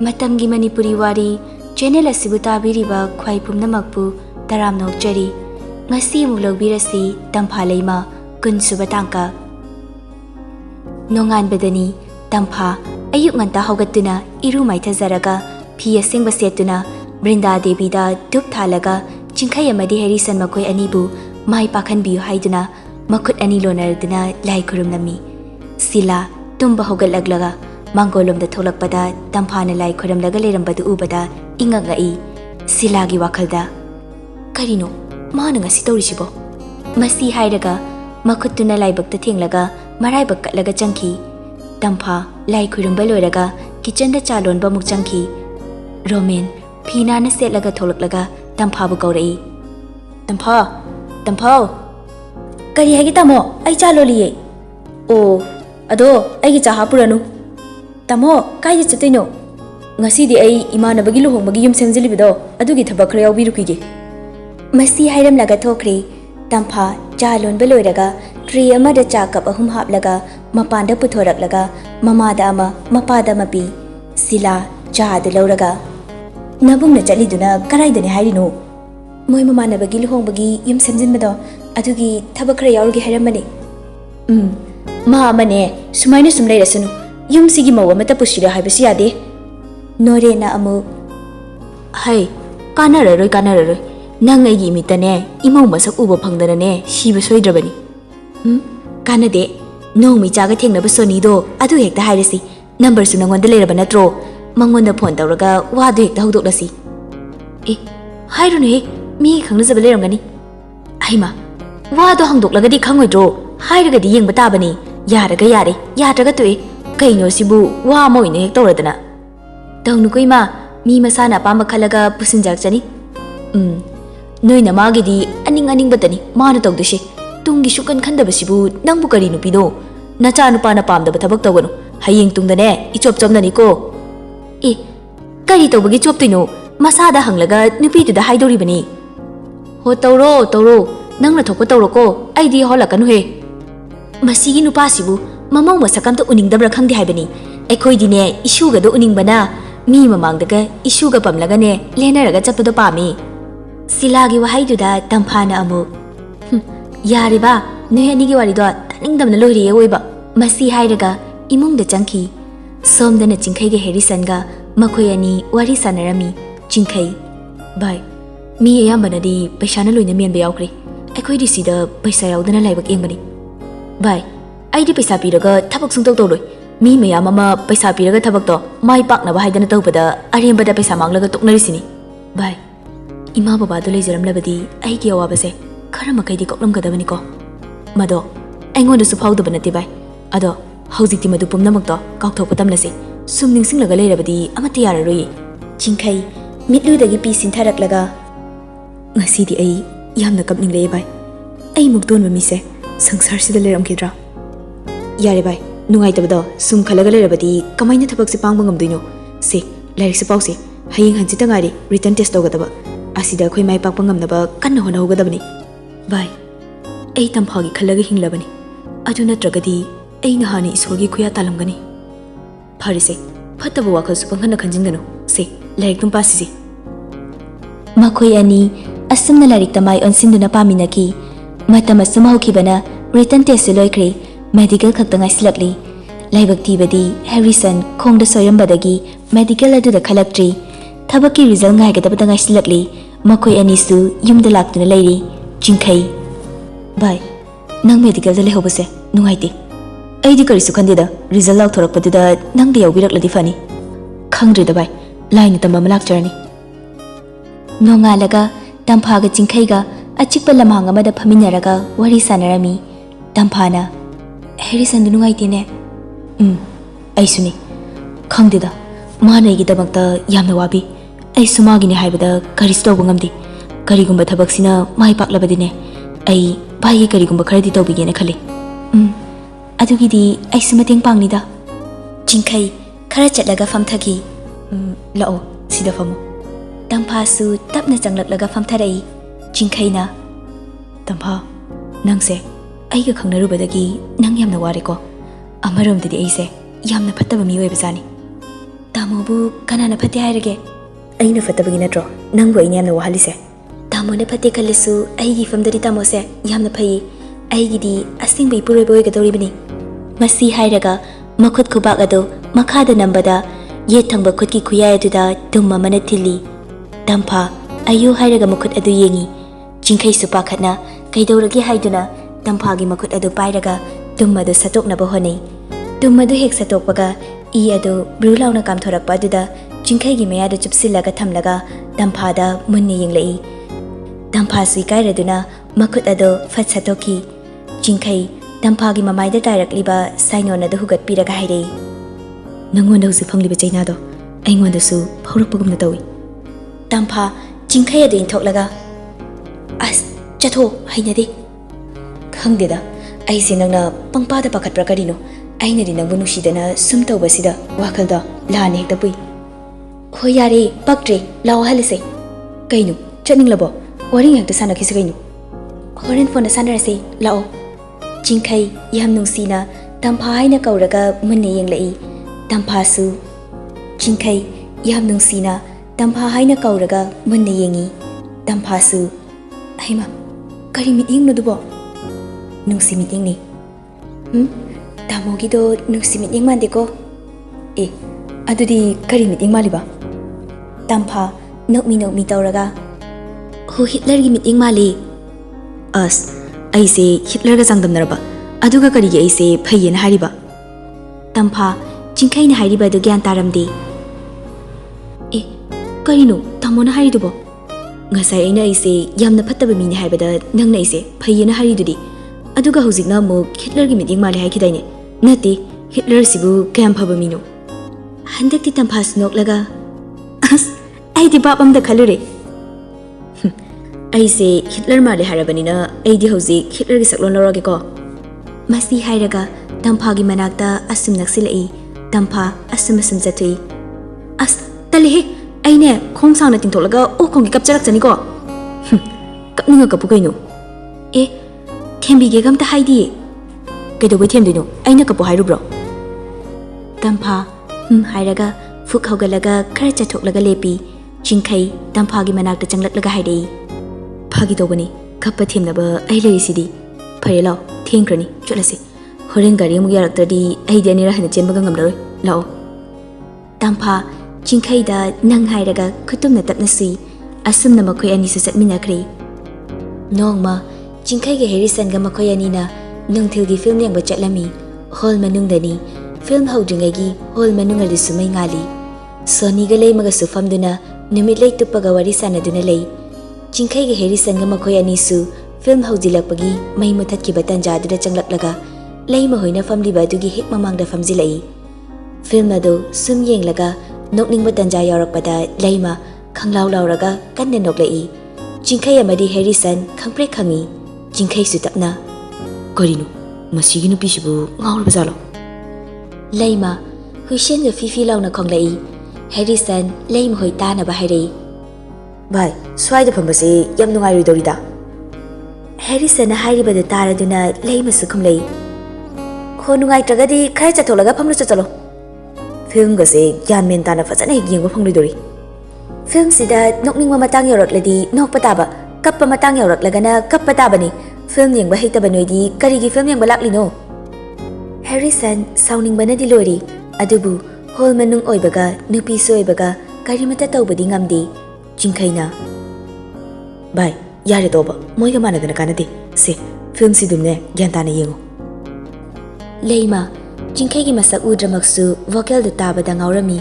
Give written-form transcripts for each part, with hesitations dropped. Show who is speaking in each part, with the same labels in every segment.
Speaker 1: Matamgi Manipuri Wari channel asibu tabiriba khwai pumnamakpu taram nokjari ngasi amuk logbirasi Tamphaleima kunsuba tangka nongan badani Tampha ayuk nganta haugattuna iru maithazaraga phi asengba setuna Brinda Devi da dup thalaga chingkhai amadi Harrison makoi anibu mai pakhanbiyu haiduna makut ani lonaraduna lai khurumnami sila tumba hogalaglaga Mangolom da tholakpada Tamphana lai khuramlaga lerambadu ubada ingangai silagi wakhalda karino mana ngasi tawrisibo masi hairaga makhutuna laibakta thenglaga maraibak katlaga changki Tampha lai khurumba loiraga kitchen da chalonba muk changki Roman phina na setlaga tholaklaga Tampha bu kaurai Tampha kari hagi tamo ai chaloliye o ado ai gi chaha puranu Tamo kai chatino ngasi di ai imanabagi luhongmagi yum semjelibido adugi thabak khra yawbirukige masi hairam laga thokri Tampha cha lonba loiraga tree amada cha kap ahum haplaga mapanda puthoraklaga mamada ama mapada mapi sila cha de loraga nabungna chaliduna karaidani hairino moi mamanabagi luhongbagi yum semjinbado adugi thabak khra yawrgi hairamani ma amane sumaina sumlai rasunu Yum sigi mawa mata pusira haibasi yade Nore na amu Hai kanararoi Nang aigi imitane imau masak uba phangdana ne shiba soidrabani Kanade Nong mi chaga thengnaba sonido adu hekta hairasi number su nangonda leraba natro mangonda phone tawraga wadu hekta haudoklasi hairune mi khangnajaba leramgani aima wadu hangdoklagadi khangoidro hairagadi yengba tabani yaraga yare yadraga toe Kaino sibu wa moine hek tawradana tawnu koima mi masana pamba khalaga pusinjak chani noina magidi aning batani mana tawdushi tungi shukan khandaba sibu nangbu kari nupido nacha nupa na pamdaba thabak tawganu hayeng tungdane ichop chomnani ko kari tawbagi chop toino masada hanglaga nupi tuda haidoribani ho tawro nangna thokpa tawro ko aidi holakanu he masigi nupa sibu Mamau masakam to uningdabra khangdi haibani ekhoi dine issue ga do uningbana mi mamang daga issue ga pamlaga ne lenaraga chapado pami silagi wahai duda Tamphana amu yari ba ne ani gi wari do taningdamna loiri oiba masi hairaga imung da changki somdana chingkhai ga Harrison ga makhoi ani wari sanarami chingkhai bai mi ayambana di paisa na loina menba yaukri ekhoi di sida paisa yaudana laibak engbani bai Aidi paisa piraga thabak sungtaw tawloi mi mayam ama paisa piraga thabak to mai paknaba haidana tawbada arembada paisa manglaga toknarisini bai ima baba do leijaramlabadi aigi awabase khara makaidi koklamgadabani ko mado aingonda su phawdaba nati bai ado haujikti madu pumnamak to kaukthokpa tamnase sum ningsinglaga leirabadi amata yararoi chingkhai mitludagi pi sintharaklaga ngasidi ai yamna kapninglei bai ai mukdonba mise sangsar sida leramkidra Yare bai nungai tabado sum khalaga lerabadi kamaina thabak se pangba ngamdoino se lairik se pause hayeng hanchi tangari written test tawgadaba asida khoi mai pakpa ngamnaba kanna hona hogadabani bai ei Tamphagi khalaga hinglabani adu natragadi ei ngahani isorgi khuya talamgani pharise phataba wakhal su panghana khanjinganu se lairik tum pasisi makhoi ani asumna lairik tamai onsinduna paminaki matama sumaukhibana written test loikre Medical khaktangai silakli laibak tibadi Harrison khongda soyambadagi medical aduda khalaktrي thabaki result ngai gadaba tangai silakli makhoi anisu yumda laktuna leiri chingkhai bai nang medical da lehobase nungaiti aidi karisu khandida result lauk thorakpaduda nang de yawbirakladi fani khangdre da bai line tamam lakcharni nongalaga Tamphaga chingkhaiga achikpa lamhang amada phaminaraga wari sanarami Tamphana Harrison dunungai tine aisuni khangdida mana gi dabakta yamna wabi ai sumagi ne haibada karisto bungamdi karigumba thabaksina mai paklabadine ai bai karigumba kharadi tawbigene khali adugi di ai sumateng pangnida chingkhai khara chatlaga famthagi lao sida famu Tampha su tapna changlaklaga famtharai chingkhaina Tampha nangse aiga khangnarubadagi nang yamna wareko amarom didi aise yamna phattaba mi oibasani Tamobu kanana phate hairage aina fatabagi natro nangbu aina yamna wahalise tamona phate khalisu aigi famdari tamose yamna phai aigi di asingbai puroi boy gadori bini masi hairaga makhut khubak ado makhada nambada ye thangba khutki khuyai aduda dumma mana thili tampha ayu hairaga makhut adu yengi jingkhai su pakhatna kaidoragi haiduna tampha gi makhut adu pairaga dumma du satokna ba honei dumma du hek satokpaga I ado brulauna kam thorak paduda jingkhai gi maya da chupsilaga thamlaga tampha munni yenglei tampha sui kairaduna makhut ado phat satoki jingkhai tampha gi mamai da directly sainona da hugat piraga hairei nangon da usi phangli ba chaina do aingon da su phaurak pagum na tawi tampha jingkhai ado inthoklaga as chatho hainade khangde da ai se nangna pangpa da pakhat prakarino aina di nangbu nusidana sum tawbasida wakalda lane hekta pui ho yare paktre law halise kainu chaninglabo waring hekta sana khise kainu horen phone sanarase lao jingkhai yam nungsina tampha haina kauraga munne yenglei tampha su jingkhai yam nungsina tampha haina kauraga munne yengi tampha su aima kari meeting no dubo nungsi meeting ni Tamogi do nungsi meeting mandeko adudi kari meeting maliba tampha nokmi tawraga ho Hitler gi meeting mali as aise Hitler ga sangdamnaraba aduga kari gi aise phayena hariba tampha jingkhai na hariba do gyan taramde karino tamona haridubo ngasai aina aise yamna phattaba mini haibada nangna aise phayena haridudi aduga hojikna mo Hitler gi meeting mali haikidaine nati Hitler sibu kayam phaba mino handakti tampha snoklaga as ai di babam da khalure ai se Hitler mali harabanina ai di hojik Hitler gi saklon loroge ko masi hairaga tampha gi manakta asum naksilai tampha asum jatui as talehe aine khong sangna tingtolaga o khong gi kapcharak chani ko kapninga kapu kaino thembige gamta haidi kaidobai themdino aina kapu hairubro tampha hairaga fuk hogalaga khara chathoklaga lepi jingkhai tampha gi manakta changlaklaga haidei phagi tobani kappa themnaba ai lerisidi phare lao thengkrani cholase horen gari mu yaraktadi ai de anira hana chembaga ngamlaroi lao tampha jingkhai da nang hairaga khutumna tapna sui asumna makhoi ani se satminakri nongma jingkhai ge Harrison ga makhoi ani na Nungthil gi film yengba chatlami hall manung dani film hodringai gi hall manung ali sumai ngali Sony ga lei maga sufam duna numit lei tupaga wari sana duna lei jingkhai ge Harrison ga makhoi ani su film hojilakpagi mai muthat ki batan jadu da changlaklaga lei ma hoina famli ba du gi hek mamang da famji lei film ado sum yenglaga nokning batan ja yarakpada leima khanglaw lawraga kanne noklei jingkhai amadi Harrison khangpre khangi jingkhai su tapna Karino, masigi nupi sibu ngawal bazalo. Laima, huishen ga fifi launa kong lai. Harrison, laima hoi ta na bahari. Bai, swai da pambase yam nungai ridorida. Harrison na hairi bada tara duna laima su kong lai. Ko nungai tragadi kaya chatolaga pamlu chalo. Film ga se yan men ta na fazana higiyang pang ridori. Film sida nokning mamatang yorot ladi nok pataba. Kappa matang yorot lagana kappa taba ni. Film yang bahai ta banoidi karigi film yang balak lino Harrison sounding banadi lori adubu hol manung oibaga nupi soibaga karimata tawbadi ngamdi jingkhai na bai yare toba moiga managana kanade se film sidumne gyantana yengo leima jingkhai gi masak udramaksu vocal da tabada ngawrami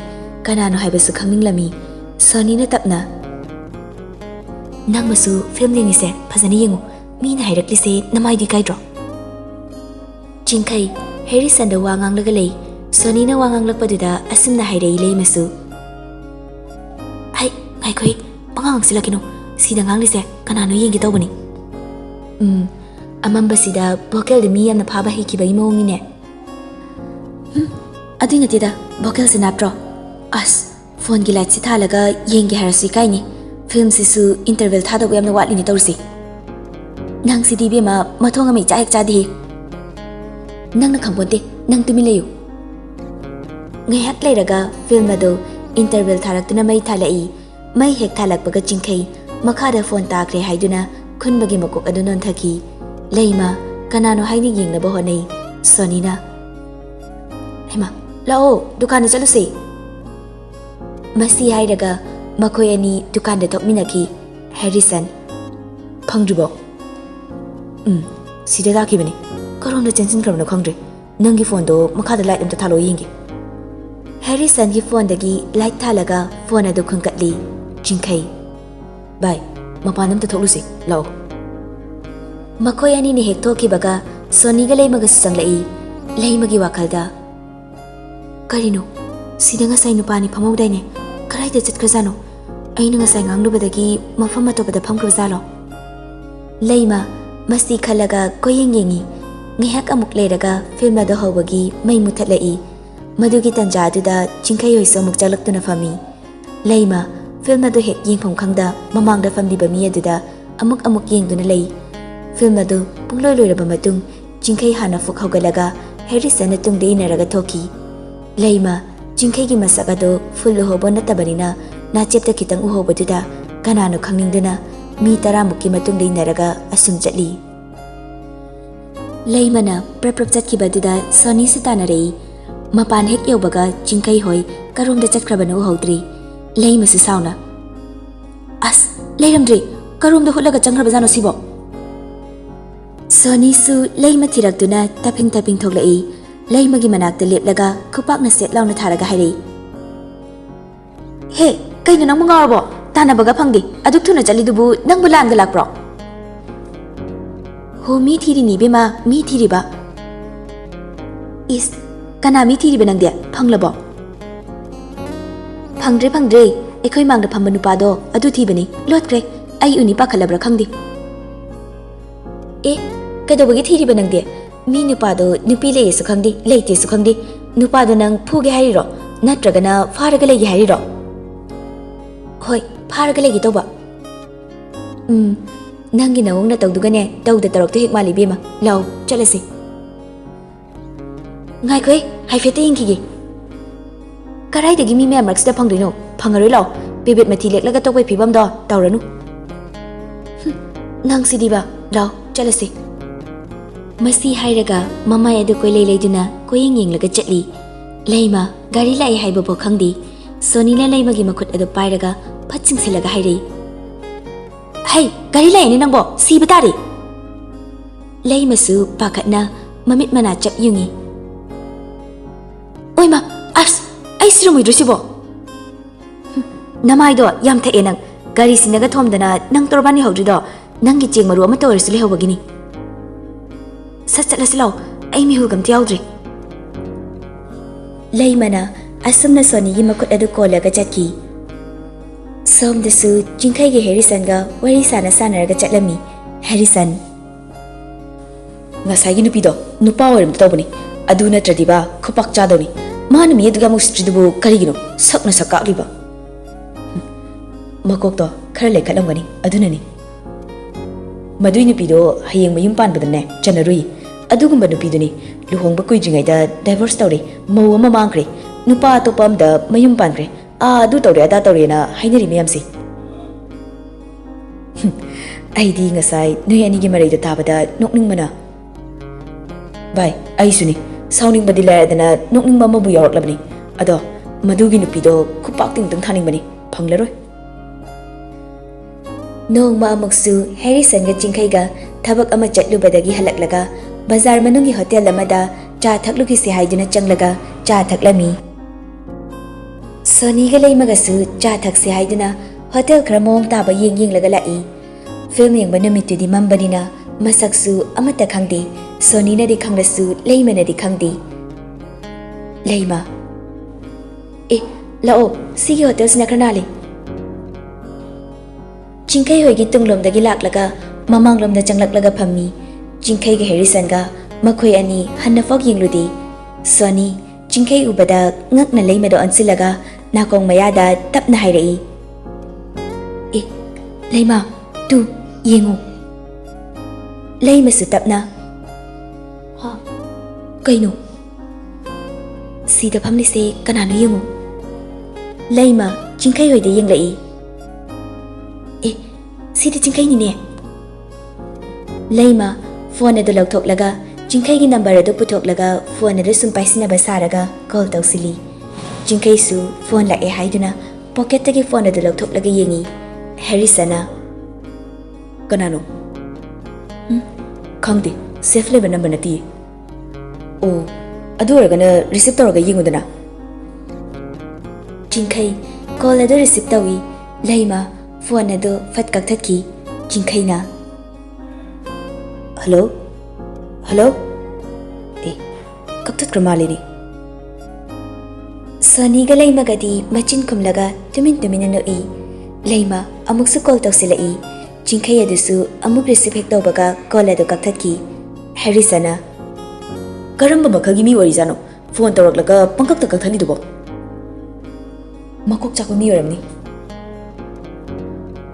Speaker 1: kanano haibasu khanginglami Sony na tapna nangmasu film lengi se phazani yengo Mina hairakli se namai di kaidro jingkhai Harrison da wangang laga lei Sony na wangang lakpaduda asum na hairei lei masu hai ngai khoi pangang silakino sida ngangli se kanano yengi tawbani amamba sida vocal de mi yamna phaba hikibai mawongi ne adu natida vocal se naptro as phone gi light si thalaga yengi harasi kaini film sisu interval thada ko yamna watli ni tawsi Nang si Dibi ma mathong ami cha ek cha di. Nang na khambonte nang tumi leyo. Ngayak leiraga film ado interval tharaktuna mai thalai mai hek thalakpaga chingkhei makhada phone takre haiduna khunbagi makok adu non thaki leima kanano haini yengnaba honei sonina hema lao dukan chaluse masi hairaga makoi ani dukan da thokminaki Harrison phangjubo sida lakibani karon da chensin kramna khangre nangi phone do makhada light amta thalo yingi Harrison ki phone dagi light thalaga phone adu khungkatli chingkhei bye mapanam ta thoklusi lao makoi ani ni hek thoki baga Sony ga leimaga sanglai leimagi wakalda karino sida nga sai nupani phamodai ne karai de chitkrajano aina nga sai nganglubadagi mafam atobada phamkrajalo leima masti khalaga koyeng yengi ngihak amuk leiraga film da hawagi mai muthalai madugi tanja aduda chingkhai hoiso muk jalaktuna fami leima film adu hek yengpham khangda mamangda famdi bami aduda amuk yengduna lei film adu pungloi loiraba matung chingkhai hana fuk hawgalaga Harrison na tungde inaraga thoki leima chingkhai gi masak adu full hobo natabanina na chepta kitang uhobaduda kanano khangningduna mi 10 mukki matungde inaraga asum chatli leimana prap chatkibaduda Sony sitanarei mapan hek yobaga chingkhai hoi karomda chatkrabana uhodri leima su sauna as leiramdri karomda hulaga changrabajano sibo Sony su leima thiraktuna taping thoklai leimagi manakta leplaga khupakna set launa tharaga hairei he kaino nang mungarbo tanabaga phangdi aduk thuna chalidubu nangbu langa lakpro ho mi thiri ni bema mi thiri ba is kana mi thiri benangde phanglabo phangdre ekhoi mangda phamba nupado adu thibani lotkre ai uni pakhalabra khangdi e kadobagi thiri benangde mi nupado nupi lei su khangdi leite su khangdi nupado nang phuge hairiro natragana faraga lei hairiro hoi faraga lei toba nangi nawong na tawdugane tawda tarokte hek mali bema law chalasi ngai khoi haifete ingkigi karai dagi mi mem raksda phangdino phangaroi law bebet mathi leklaga tokbai phibam do tawranu nang sidiba law chalasi masi hairaga mamai adu koi leiduna koyeng yenglaga chatli leima gari lai haiba bo khangdi Sony na leimagi makhut adu pairaga phaching selaga hairei hey gari lai ni nangbo si batari leima su pakatna mamit mana chap yungi oima as ai sirumui drusibo namai do yam the enang gari sinaga thomdana nang torbani hawdrido nangi cheng maru ama toris le hawagini Satchala silaw ay mihugam tiyawdri leimana asumna Sony gi makut adu kolaga chatki somdasu chingkhai gi Harrison ga wari sanaraga chatlami Harrison ngasai gi nupido nupa orim tawbani adu natradiba khupak chadoni man mi aduga mustridubu karigino sakna sakakliba makokto khara lekhalamgani adunani madui nupido hayeng mayum panbadane chanarui adugumba nupiduni luhongba kuijingaida divorce tawri mau ama mangkre nupa atopam da mayum pankre adu tawre ada tawre na hainari meyamsi aidi ngasai nui ani gi marai da tabada nokning mana bai ai suni sauning badi la dana nokning mama bu yarak labni ado madugi nupido khupak ting tang thaning bani phanglaroi nong ma muksu Harrison ga chingkhai ga thabak ama chatlubadagi halaklaga bazar manungi hotel amada cha thaklugi se haiduna changlaga cha thaklami Sony ga leimaga su cha thak se haiduna hotel kramong taba yeng laga lai film yeng banamitu di mambanina masaksu amata khangdi Sony na di khanglasu leima na di khangdi leima lao sigi hotel sinakranali chingkhai hoigi tunglomdagi laklaga mamanglomda changlaklaga phammi chingkhai ga Harrison ga makhoi ani hanna fog yengludi Sony chingkhai ubada ngakna leimado ansilaga nakong mayada tapna hairei leima tu yengu leima su tapna ha kaino Sida famlise kanano yungu. Laima Jingkai hoida yenglai. Sida Jingkai ni ne. Laima phone adu lauthoklaga Jingkai gi number adu puthoklaga phone adu sum paisina basaraga call tausili. Jingkai su phone la haiduna pocket tagi phone adu lauthoklaga yengi. Harrisana kanano khangde safe level number nati. Oh adu oragana receive tawraga yengudana. Jingkai call adu receive tawi. Laima phone adu fat kakthaki. Jingkai na hello hello kaktat kramale ni. Sani ga Laima gadi machin kumlaga tumin no i. Laima amuk su call tawsilai. Jingkai adusu amuk receive hek tawbaga call adu kakthaki. Harrisana karamba makhagi mi wari jano phone tawraklaga pangkakta kakthali dubo. Makok chakpa mi oramni.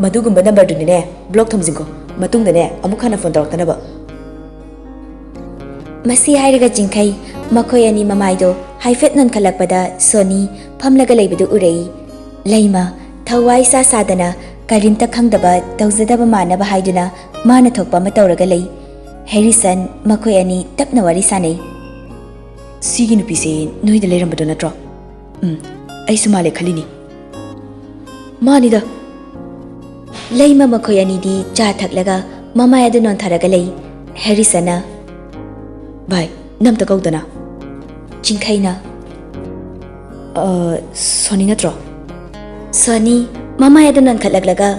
Speaker 1: Madugumba number du ne block thamjingo matungda ne amuk hana phone tawraktanaba. Masi hairaga Jingkai makhoi ani mamaido haifet non khalakpada Soni phamlaga leibadu urei. Laima thawai sa sadana karimta khangdaba tawjadaba manaba haiduna mana thokpa ma tawraga lei. Harrison makhoi ani tapna wari sanai. Sigi nupi se noida leirambado natro. Ai sumale khalini. Manida. Laima makhoi ani di cha thaklaga mama adu non tharaga lei. Harrisona Bye, namta kaudana. Jingkai na. Soni natro. Soni, mama adu non khalaglaga.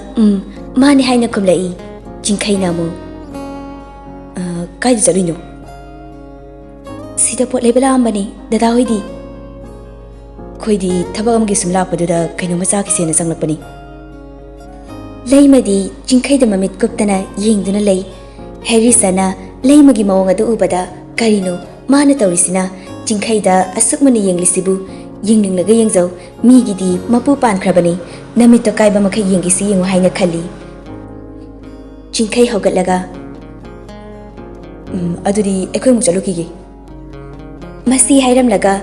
Speaker 1: Mani haina kumlai. Jingkai na mo. Kai di jalino. Sida pot lebela ambani, dada hoidi. Koi di tabagam gi sumla paduda kaino macha ki sena sanglapani. Laima di Jingkai da mamit guptana yengduna lei. Harrisona Laima gi mawang adu ubada karino mana taurisina Jingkai da asukmani yenglisibu yenglinglaga yengzau mi gi di mapu pankrabani namito kaiba makai yengisi yengu haina khali. Jingkai hogatlaga adudi ekoi mu chaluki gi. Masi hairamlaga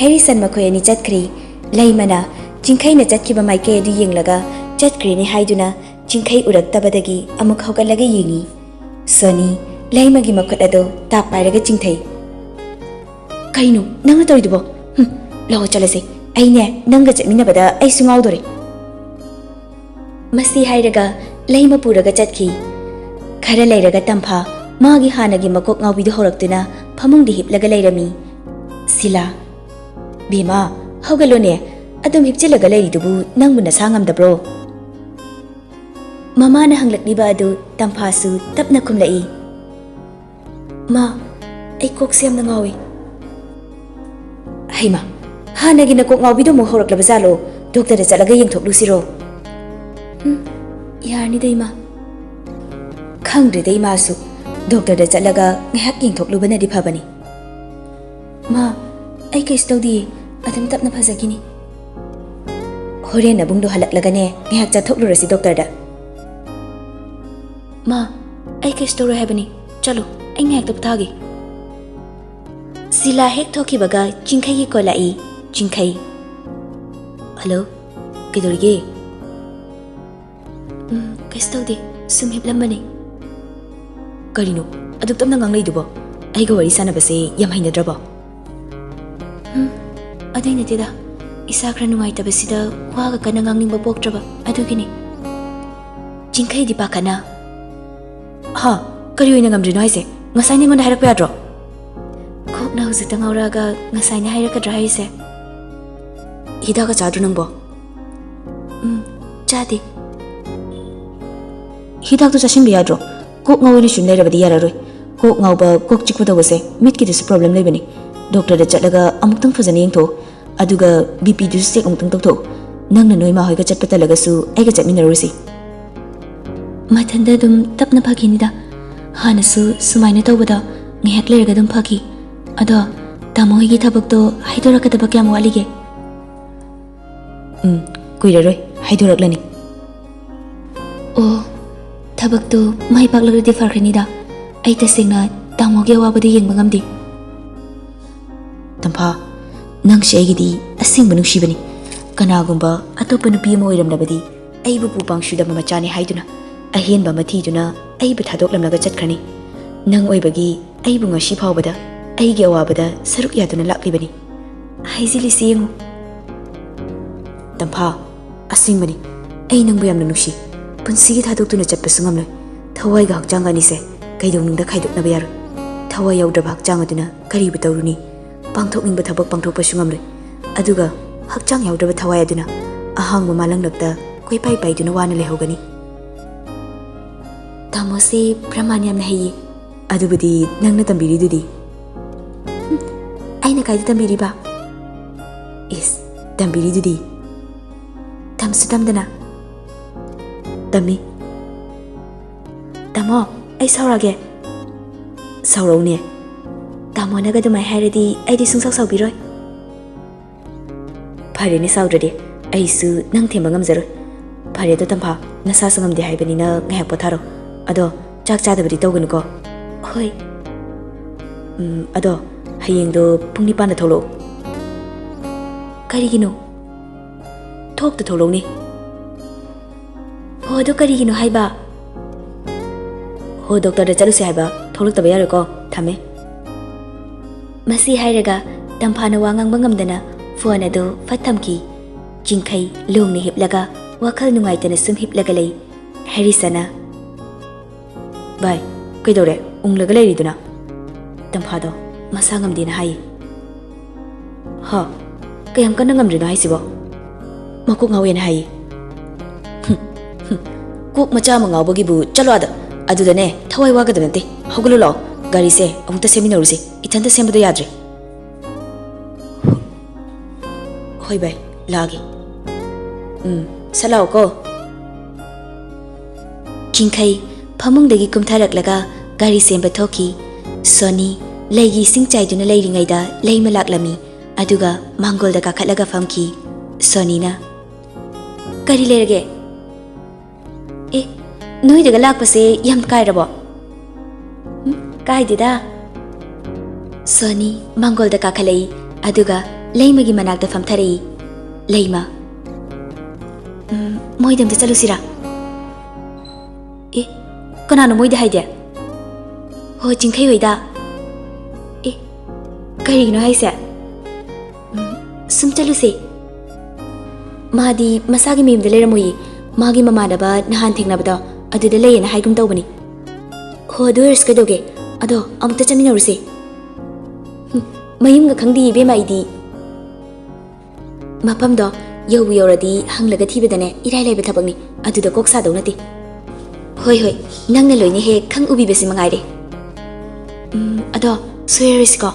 Speaker 1: Harrison makhoi ani chatkri. Laimana Jingkai na chatkiba maike adu yenglaga chatkri ni haiduna Jingkai uraktabadagi amuk hogatlaga yengi. Soni Laima gi makhat ado tap pairaga Jingthai. Kaino nang tori dubo. Law chalase. Aine nangga chatminabada ai sungaudore. Masi hairaga Laima puraga chatki. Khara leiraga Tampha magi hanagi makok ngaubidu horaktuna phamungdi hiplaga leirami. Sila Bima hogalone adum hipchilaga leiridubu nangbu nasangamdabro. Mama na hanglakliba adu Tampha su tapna kumlai. Ma, ay kok siyam na ngawi. Hay ma, hanagi na kok ngawi do mo horak labazalo, doktor da talaga yung thoklu siro. Yarni day ma. Khangri day ma su, doktor da talaga ngayak yung thoklu ba na di pa ba ni? Ma, ay kays daw di, adam tap na pazagini. Hore na bung do halaklaga ne, ngayak cha thoklu ra si doktor da. Ma, ay kays daw ra ba ni? Chalo. Anh hẹn tập thagi. Sila hek thoki baga Jingkai gi ko lai. Jingkai. Hello. Kidorige. Kaistau de sum hip lambani. Karino. Aduk tam nang ngai dubo. Ai ga wari sana base yam haina drabo. Adai nati da. Isa kra nungai tabasida wa ga kana ngang ning ba pok draba. Adugini. Jingkai di pakana. Ha, kariyo ina ngamdri noise. Ngasai ni ngon hairak pa yadro. Kok na huzita ngauraga ngasai ni hairak ka dra haise. Hida ka chadro nangbo. Chadi. Hidak tu chashin bi yadro. Kok ngaw ni shun leirabadi yararoi. Kok ngaw ba kok chikpada wase mit ki disu problem leibani. Doctor da chatlaga amuktang fazani yengtho. Aduga BP disu sek amuktang tokto. Nang na noi ma hoi ka chatpata lagasu ay ka chatminarusi. Matanda dum tapna phaginida. Hanasu sumaina tawbada ngihak leiraga dum phagi. Ado tamo higi thabakto haidorakadaba kyam walige. Kuiraroi haidoraklani. Oh, thabakto mai paklagdi farkhanida. Ai tasengna tamo ge wabadi yengba ngamdi. Tampha ꯅꯪꯁꯦ ꯑꯩꯒꯤꯗꯤ ꯑꯁꯦꯡꯕ ꯅꯨꯡꯁꯤꯕꯅꯤ ꯀꯅꯥꯒꯨꯝꯕ ꯑꯇꯣꯞꯄ ꯅꯨꯄꯤ ꯑꯃ ꯑꯣꯏꯔꯝꯂꯕꯗꯤ ꯑꯩꯕꯨ ꯄꯨꯄꯥꯡꯁꯨꯗꯕ ꯃꯆꯥꯅꯤ ꯍꯥꯏꯗꯨꯅ ꯑꯍꯦꯟꯕ ꯑꯃ ꯊꯤꯗꯨꯅ ꯑꯩꯕꯨ ꯊꯥꯗꯣꯛꯂꯝꯂꯒ ꯆꯠꯈ꯭ꯔꯅꯤ ꯅꯪ ꯑꯣꯏꯕꯒꯤ ꯑꯩꯕꯨ ꯉꯁꯤ ꯐꯥꯎꯕꯗ ꯑꯩꯒꯤ ꯑꯋꯥꯕꯗ ꯁꯔꯨꯛ ꯌꯥꯗꯨꯅ ꯂꯥꯛꯂꯤꯕꯅꯤ ꯍꯥꯏꯖꯤꯜꯂꯤꯁꯤ ꯌꯦꯡꯉꯨ ꯇꯝꯐꯥ ꯑꯁꯦꯡꯕꯅꯤ ꯑꯩ ꯅꯪꯕꯨ ꯌꯥꯝꯅ ꯅꯨꯡꯁꯤ ꯄꯨꯟꯁꯤꯒꯤ ꯊꯥꯗꯣꯛꯇꯨꯅ ꯆꯠꯄꯁꯨ ꯉꯝꯂꯣꯏ ꯊꯋꯥꯏꯒ ꯍꯛꯆꯥꯡꯒ ꯑꯅꯤꯁꯦ ꯀꯩꯗꯧꯅꯨꯡꯗ ꯈꯥꯏꯗꯣꯛꯅꯕ ꯌꯥꯔꯣꯏ ꯊꯋꯥꯏ ꯌꯥꯎꯗ꯭ꯔꯕ ꯍꯛꯆꯥꯡ ꯑꯗꯨꯅ ꯀꯔꯤꯕꯨ ꯇꯧꯔꯨꯅꯤ ꯄꯥꯡꯊꯣꯛꯅꯤꯡꯕ ꯊꯕꯛ ꯄꯥꯡꯊꯣꯛꯄꯁꯨ ꯉꯝꯂꯣꯏ ꯑꯗꯨꯒ ꯍꯛꯆꯥꯡ ꯌꯥꯎꯗ꯭ꯔꯕ ꯊꯋꯥꯏ ꯑꯗꯨꯅ ꯑꯍꯥꯡꯕ ꯃꯥꯂꯪꯂꯛꯇ ꯀꯣꯏꯄꯥꯏ ꯄꯥꯏꯗꯨꯅ ꯋꯥꯅ ꯂꯩꯍꯧꯒꯅꯤ ꯇꯥꯃꯣꯁꯦ ꯄ꯭ꯔꯃꯥꯟ ꯌꯥꯝꯅ ꯍꯩꯌꯦ ꯑꯗꯨꯕꯨꯗꯤ ꯅꯪꯅ ꯇꯝꯕꯤꯔꯤꯗꯨꯗꯤ ꯑꯩꯅ ꯀꯥꯏꯗ ꯇꯝꯕꯤꯔꯤꯕ ꯏꯁ ꯇꯝꯕꯤꯔꯤꯗꯨꯗꯤ ꯇꯝꯁꯨ ꯇꯝꯗꯅ ꯇꯝꯃꯤ ꯇꯥꯃꯣ ꯑꯩ ꯁꯥꯎꯔꯒꯦ ꯁꯥꯎꯔꯧꯅꯦ ꯇꯥꯃꯣꯅꯒ ꯑꯗꯨꯃꯥꯏꯅ ꯍꯥꯏꯔꯗꯤ ꯑꯩꯗꯤ ꯁꯨꯡꯁꯥꯎ ꯁꯥꯎꯕꯤꯔꯣꯏ ꯐꯔꯦꯅꯦ ꯁꯥꯎꯗ꯭ꯔꯗꯤ ꯑꯩꯁꯨ ꯅꯪ ꯊꯦꯝꯕ ꯉꯝꯖꯔꯣꯏ ꯐꯔꯦ ꯑꯗꯣ ꯇꯝꯐꯥ ꯅꯁꯥꯁꯨ ꯉꯝꯗꯦ ꯍꯥꯏꯕꯅꯤꯅ ꯉꯥꯏꯍꯥꯛ ꯄꯣꯊꯥꯔꯣ ꯑꯗꯣ ꯆꯥꯛ ꯆꯥꯗꯕꯗꯤ ꯇꯧꯒꯅꯨꯀꯣ ꯍꯣꯏ ꯑꯗꯣ ꯍꯌꯦꯡꯗꯣ ꯄꯨꯡ 9ꯗ ꯊꯣꯛꯂꯛꯑꯣ ꯀꯔꯤꯒꯤꯅꯣ ꯊꯣꯛꯇ ꯊꯣꯛꯂꯛꯎꯅꯦ ꯍꯣ ꯑꯗꯣ ꯀꯔꯤꯒꯤꯅꯣ ꯍꯥꯏꯕ ꯍꯣ ꯗꯣꯛꯇꯔꯗ ꯆꯠꯂꯨꯁꯦ ꯍꯥꯏꯕ ꯊꯣꯛꯂꯛꯇꯕ ꯌꯥꯔꯣꯏꯀꯣ ꯊꯝꯃꯦ ꯃꯁꯤ ꯍꯥꯏꯔꯒ ꯇꯝꯐꯥꯅ ꯋꯥ ꯉꯥꯡꯕ ꯉꯝꯗꯅ ꯐꯣꯟ ꯑꯗꯨ ꯐꯠ ꯊꯝꯈꯤ ꯆꯤꯡꯈꯩ ꯂꯣꯡꯅ ꯍꯤꯞꯂꯒ ꯋꯥꯈꯜ ꯅꯨꯡꯉꯥꯏꯇꯅ ꯁꯨꯝ ꯍꯤꯞꯂꯒ ꯂꯩ ꯍꯦꯔꯤꯁꯅ ꯚꯥꯏ ꯀꯩꯗꯧꯔꯦ ꯎꯪꯂꯒ ꯂꯩꯔꯤꯗꯨꯅ ꯇꯝꯐꯥꯗꯣ ꯃꯁꯥ ꯉꯝꯗꯦꯅ ꯍꯥꯏꯌꯦ ꯍ ꯀꯌꯥꯝ ꯀꯟꯅ ꯉꯝꯗ꯭ꯔꯤꯅꯣ ꯍꯥꯏꯁꯤꯕꯣ ꯃꯀꯣꯛ ꯉꯥꯎꯋꯦꯅ ꯍꯥꯏꯌꯦ ꯀꯣꯛ ꯃꯆꯥ ꯑꯃ ꯉꯥꯎꯕꯒꯤꯕꯨ ꯆꯠꯂꯣ ꯑꯗ ꯑꯗꯨꯗꯅꯦ ꯊꯋꯥꯏ ꯋꯥꯒꯗꯕ ꯅꯠꯇꯦ ꯍꯧꯒꯠꯂꯨ ꯂꯥꯛꯑꯣ ꯒꯥꯔꯤꯁꯦ ꯑꯃꯨꯛꯇ ꯁꯦꯝꯃꯤꯟꯅꯔꯨꯁꯦ ꯏꯊꯟꯇ ꯁꯦꯝꯕꯗꯣ ꯌꯥꯗ꯭ꯔꯦ ꯍꯣꯏ ꯚꯥꯏ ꯂꯥꯛꯑꯒꯦ ꯁꯠ ꯂꯥꯛꯑꯣꯀꯣ ꯆꯤꯡꯈꯩ ꯐꯃꯨꯡꯗꯒꯤ ꯀꯨꯝꯊꯔꯛꯂꯒ ꯒꯥꯔꯤ ꯁꯦꯝꯕ ꯊꯣꯛꯈꯤ ꯁꯣꯅꯤ ꯂꯩꯒꯤ ꯏꯁꯤꯡ ꯆꯥꯏꯗꯨꯅ ꯂꯩꯔꯤꯉꯩꯗ ꯂꯩꯃ ꯂꯥꯛꯂꯝꯃꯤ ꯑꯗꯨꯒ ꯃꯥꯡꯒꯣꯜꯗ ꯀꯥꯈꯠꯂꯒ ꯐꯝꯈꯤ ꯁꯣꯅꯤꯅ ꯀꯔꯤ ꯂꯩꯔꯒꯦ ꯑꯦ ꯅꯣꯏꯗꯒ ꯂꯥꯛꯄꯁꯦ ꯌꯥꯝ ꯀꯥꯏꯔꯕꯣ ꯀꯥꯏꯗꯦꯗ ꯁꯣꯅꯤ ꯃꯥꯡꯒꯣꯜꯗ ꯀꯥꯈꯠꯂꯛꯏ ꯑꯗꯨꯒ ꯂꯩꯃꯒꯤ ꯃꯅꯥꯛꯇ ꯐꯝꯊꯔꯛꯏ ꯂꯩꯃ ꯃꯣꯏꯗ ꯑꯝꯇ ꯆꯠꯂꯨꯁꯤꯔꯥ ꯑꯦ ꯀꯅꯥꯅꯣ ꯃꯣꯏꯗ ꯍꯥꯏꯗꯦ ꯍꯣꯏ ꯆꯤꯡꯈꯩ ꯍꯣꯏꯗ ꯑꯦ ꯀꯔꯤꯒꯤꯅꯣ ꯍꯥꯏꯁꯦ ꯁꯨꯝ ꯆꯠꯂꯨꯁꯦ ꯃꯥꯗꯤ ꯃꯁꯥꯒꯤ ꯃꯌꯨꯝꯗ ꯂꯩꯔꯝꯃꯣꯏꯌꯦ ꯃꯥꯒꯤ ꯃꯃꯥꯟꯅꯕ ꯅꯍꯥꯟ ꯊꯦꯡꯅꯕꯗꯣ ꯑꯗꯨꯗ ꯂꯩꯌꯦꯅ ꯍꯥꯏꯒꯨꯝ ꯇꯧꯕꯅꯤ ꯍꯣ ꯑꯗꯨ ꯑꯣꯏꯔꯁꯨ ꯀꯩꯗꯧꯒꯦ ꯑꯗꯣ ꯑꯃꯨꯛꯇ ꯆꯠꯃꯤꯟꯅꯔꯨꯁꯦ ꯃꯌꯨꯝꯒ ꯈꯪꯗꯦ ꯏꯕꯦꯝꯃ ꯑꯩꯗꯤ ꯃꯐꯝꯗꯣ ꯌꯧꯕꯨ ꯌꯧꯔꯗꯤ ꯍꯪꯂꯒ ꯊꯤꯕꯗꯅꯦ ꯏꯔꯥꯏ ꯂꯥꯏꯕ ꯊꯕꯛꯅꯤ ꯑꯗꯨꯗ ꯀꯣꯛ ꯁꯥꯗꯧ ꯅꯠꯇꯦ ꯍꯣꯏ ꯍꯣꯏ ꯅꯪꯅ ꯂꯣꯏꯅ ꯍꯦꯛ ꯈꯪ ꯎꯕꯤꯕꯁꯤ ꯃꯉꯥꯏꯔꯦ ꯑꯗꯣ ꯁꯣꯏꯔꯔꯣꯏꯁꯤꯀꯣ